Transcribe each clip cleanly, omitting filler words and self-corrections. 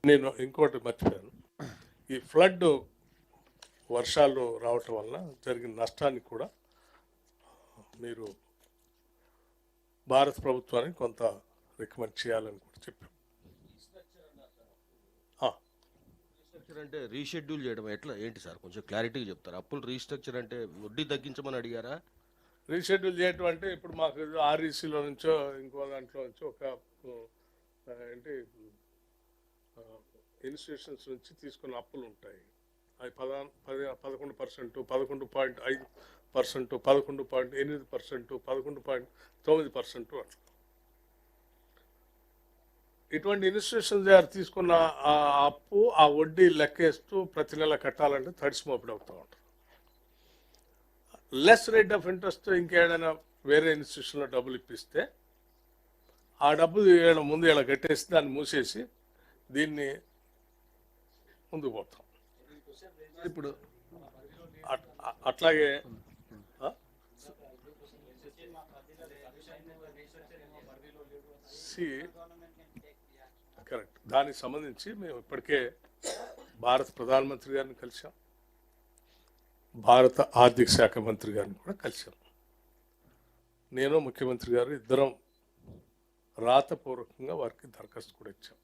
నేను ఇంకోటి మర్చిపోయాను. ఈ ఫ్లడ్ వర్షాలు రావటం వల్ల జరిగిన నష్టాన్ని కూడా మీరు భారత ప్రభుత్వానికి కొంత రికమెండ్ చేయాలని కూడా చెప్పాం. రీస్ట్రక్చర్ అంటే రీషెడ్యూల్ చేయడం ఎట్లా ఏంటి సార్, కొంచెం క్లారిటీగా చెప్తారు. అప్పులు రీస్ట్రక్చర్ అంటే వడ్డీ తగ్గించమని అడిగారా? రీషెడ్యూల్ చేయటం అంటే ఇప్పుడు మాకు ఆర్ఈసీలో నుంచో ఇంకో దాంట్లో నుంచో ఒక ఏంటి ఇన్స్టిట్యూషన్స్ నుంచి తీసుకున్న అప్పులు ఉంటాయి. అవి 11%, 11.5%, 11.8%, 11.9% అట్లా. ఇటువంటి ఇన్స్టిట్యూషన్స్ దగ్గర తీసుకున్న ఆ అప్పు ఆ వడ్డీ లెక్కేస్తూ ప్రతి నెల కట్టాలంటే తడిసిమోపిడి అవుతూ ఉంటారు. లెస్ రేట్ ఆఫ్ ఇంట్రెస్ట్ ఇంకేదైనా వేరే ఇన్స్టిట్యూషన్లో డబ్బులు ఇప్పిస్తే ఆ డబ్బు ముందు ఇలా కట్టేసి దాన్ని మూసేసి దీన్ని ముందుకు పోతాం. ఇప్పుడు అట్లాగే కరెక్ట్. దానికి సంబంధించి మేము ఇప్పటికే భారత ప్రధానమంత్రి గారిని కలిసాం, భారత ఆర్థిక శాఖ మంత్రి గారిని కూడా కలిసాం. నేను ముఖ్యమంత్రి గారు ఇద్దరం రాతపూర్వకంగా వారికి దరఖాస్తు కూడా ఇచ్చాం.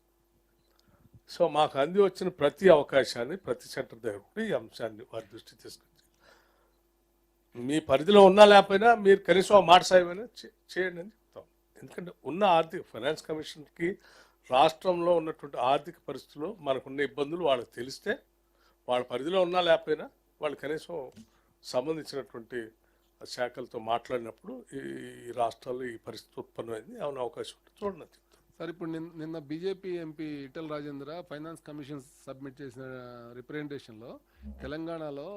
సో మాకు అంది వచ్చిన ప్రతి అవకాశాన్ని ప్రతి సెంటర్ దగ్గర కూడా ఈ అంశాన్ని వారి దృష్టి తీసుకొచ్చి మీ పరిధిలో ఉన్నా లేకపోయినా మీరు కనీసం మాట సాయమైనా చేయండి అని చెప్తాం. ఎందుకంటే ఉన్న ఆర్థిక ఫైనాన్స్ కమిషన్కి రాష్ట్రంలో ఉన్నటువంటి ఆర్థిక పరిస్థితుల్లో మనకున్న ఇబ్బందులు వాళ్ళకి తెలిస్తే వాళ్ళ పరిధిలో ఉన్నా లేకపోయినా వాళ్ళు కనీసం సంబంధించినటువంటి శాఖలతో మాట్లాడినప్పుడు ఈ రాష్ట్రాల్లో ఈ పరిస్థితి ఉత్పన్నమైంది, ఏమైనా అవకాశం ఉంటే చూడండి చెప్తాను. సార్, ఇప్పుడు నిన్న BJP MP Etela Rajendra finance commission submit చేసిన రిప్రజెంటేషన్లో తెలంగాణలో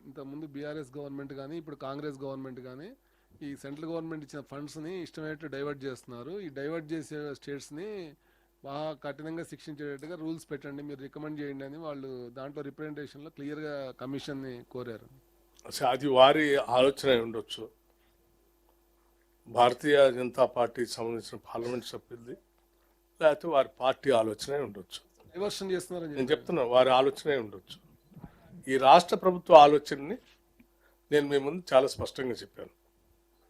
ఇంతకుముందు బీఆర్ఎస్ గవర్నమెంట్ కానీ ఇప్పుడు కాంగ్రెస్ గవర్నమెంట్ కానీ ఈ సెంట్రల్ గవర్నమెంట్ ఇచ్చిన ఫండ్స్ని ఇష్టమైనట్టు డైవర్ట్ చేస్తున్నారు. ఈ డైవర్ట్ చేసే స్టేట్స్ని బాగా కఠినంగా శిక్షించేటట్టుగా రూల్స్ పెట్టండి, మీరు రికమెండ్ చేయండి అని వాళ్ళు దాంట్లో రిప్రజెంటేషన్లో క్లియర్గా కమిషన్ని కోరారు. అది వారి ఆలోచన ఉండొచ్చు, భారతీయ జనతా పార్టీకి సంబంధించిన పార్లమెంట్ సభ్యులది, లేకపోతే వారి పార్టీ ఆలోచనే ఉండొచ్చు. డైవర్షన్ చేస్తున్నారని నేను చెప్తున్నాను, వారి ఆలోచనే ఉండొచ్చు. ఈ రాష్ట్ర ప్రభుత్వ ఆలోచనని నేను మీ ముందు చాలా స్పష్టంగా చెప్పాను.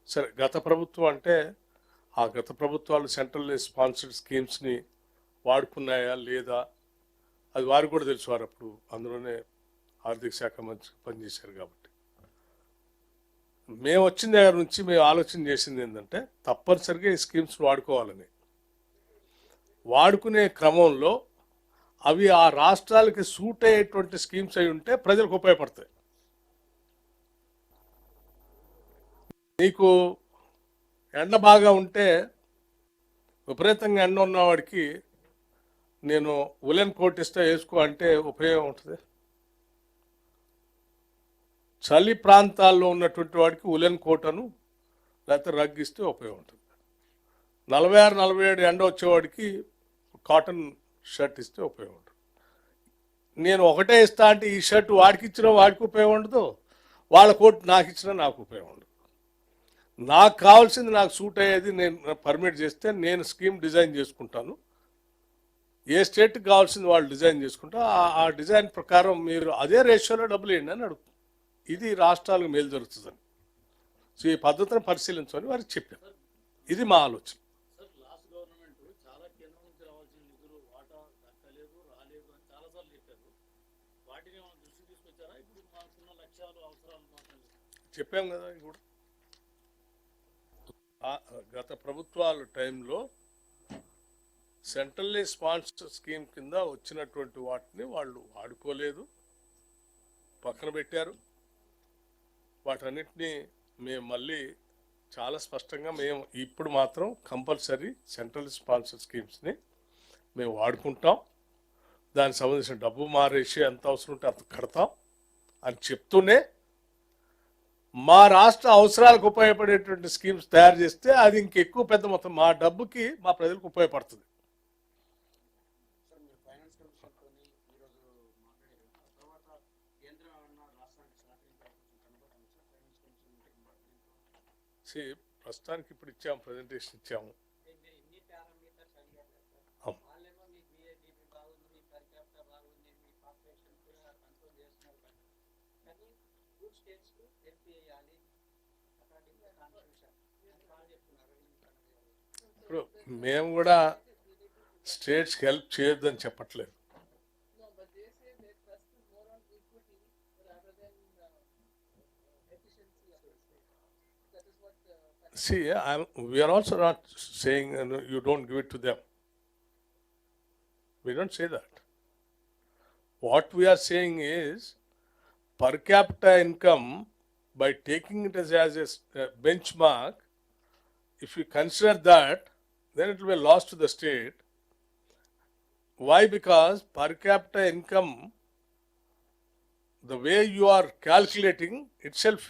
సరే, గత ప్రభుత్వం అంటే ఆ గత ప్రభుత్వాలు సెంట్రల్ స్పాన్సర్డ్ స్కీమ్స్ని వాడుకున్నాయా లేదా అది వారికి కూడా తెలుసు. వారు అప్పుడు అందులోనే ఆర్థిక శాఖ మంత్రి పనిచేశారు కాబట్టి. మేము వచ్చిన దగ్గర నుంచి మేము ఆలోచన చేసింది ఏంటంటే తప్పనిసరిగా ఈ స్కీమ్స్ వాడుకోవాలని. వాడుకునే క్రమంలో అవి ఆ రాష్ట్రాలకి సూట్ అయ్యేటువంటి స్కీమ్స్ అయి ఉంటే ప్రజలకు ఉపయోగపడతాయి. నీకు ఎండ బాగా ఉంటే విపరీతంగా ఎండ ఉన్నవాడికి నేను ఉలెన్ కోట్ ఇస్తే వేసుకో అంటే ఉపయోగం ఉంటుంది. చలి ప్రాంతాల్లో ఉన్నటువంటి వాడికి ఉలెన్ కోటను లేకపోతే రగ్ ఇస్తే ఉపయోగం ఉంటుంది. 46, 47 ఎండ వచ్చేవాడికి కాటన్ షర్ట్ ఇస్తే ఉపయోగం ఉంటుంది. నేను ఒకటే ఇస్తా అంటే ఈ షర్ట్ వాడికి ఇచ్చినా వాడికి ఉపయోగం ఉండదు, వాళ్ళ కోట్ నాకు ఇచ్చినా నాకు ఉపయోగం ఉండదు. నాకు కావాల్సింది నాకు సూట్ అయ్యేది నేను పర్మిట్ చేస్తే నేను స్కీమ్ డిజైన్ చేసుకుంటాను. ఏ స్టేట్కి కావాల్సింది వాళ్ళు డిజైన్ చేసుకుంటా ఆ డిజైన్ ప్రకారం మీరు అదే రేషియోలో డబ్బులు వేయండి అని అడుగుతాను. ఇది రాష్ట్రాలకు మేలు జరుగుతుందని. సో ఈ పద్ధతిని పరిశీలించమని వారికి చెప్పాను. ఇది మా ఆలోచన. చెప్పాం కదా. ఇది కూడా గత ప్రభుత్వాల టైంలో సెంట్రల్లీ స్పాన్సర్డ్ స్కీమ్ కింద వచ్చినటువంటి వాటిని వాళ్ళు వాడుకోలేదు, పక్కన పెట్టారు. వాటన్నిటినీ మేము మళ్ళీ చాలా స్పష్టంగా మేము ఇప్పుడు మాత్రం కంపల్సరీ సెంట్రల్ స్పాన్సర్డ్ స్కీమ్స్ని మేము వాడుకుంటాం, దానికి సంబంధించిన డబ్బు మారేసి ఎంత అవసరం ఉంటే అంత కడతాం అని చెప్తూనే మా రాష్ట్ర అవసరాలకు ఉపయోగపడేటువంటి స్కీమ్స్ తయారు చేస్తే అది ఇంకెక్కువ పెద్ద మొత్తం మా డబ్బుకి మా ప్రజలకు ఉపయోగపడుతుంది. ప్రస్తుతానికి ఇప్పుడు ఇచ్చాము, ప్రజెంటేషన్ ఇచ్చాము. కానీ గుడ్ స్టేట్స్ కు హెల్ప్ చేయాలి అకార్డింగ్ టు కాన్స్టిట్యూషన్ అని వాళ్ళు చెప్తున్నారు. ఇప్పుడు మేము కూడా స్టేట్స్కి హెల్ప్ చేయొద్దని చెప్పట్లేదు. No, but they say they trust more on equity rather than efficiency of the state. That is what See, we are also not saying no, you don't give it to them. We don't say that. What we are saying is per capita income, by taking it as a benchmark, if you consider that, then it will be lost to the state. Why? Because per capita income, the way you are calculating itself,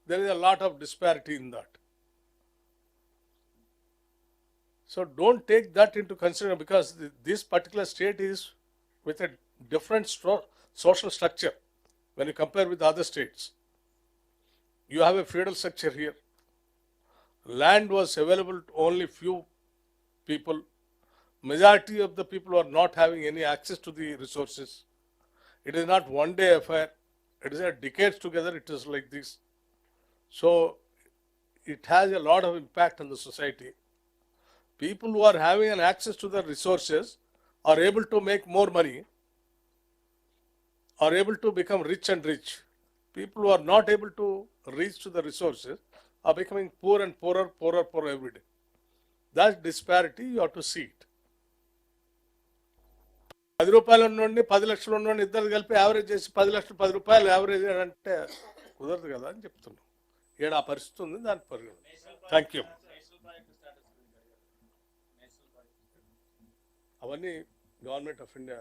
there is a lot of disparity in that. So don't take that into consideration, because this particular state is with a different social structure when you compare with other states. You have a feudal structure here. Land was available to only few people. Majority of the people are not having any access to the resources. It is not one day affair. It is a decades together. It is like this. So it has a lot of impact on the society. People who are having an access to the resources are able to make more money, are able to become rich and rich. People who are not able to reach to the resources are becoming poor and poorer, poorer, poorer every day. That disparity, you have to see it. 10 రూపాయలు ఉన్నోడిని 10 లక్షలు ఉన్నోడిని ఇద్దరు కలిపి average చేసి 10 లక్షలు 10 రూపాయలు average అంటే కుదరదు కదా అని చెప్తున్నాం. ఏడు ఆ పరిస్థితి ఉంది, దాని పరిగణ. Thank you. అవన్నీ గవర్నమెంట్ ఆఫ్ ఇండియా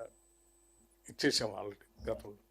ఇచ్చేసాం ఆల్రెడీ గతంలో.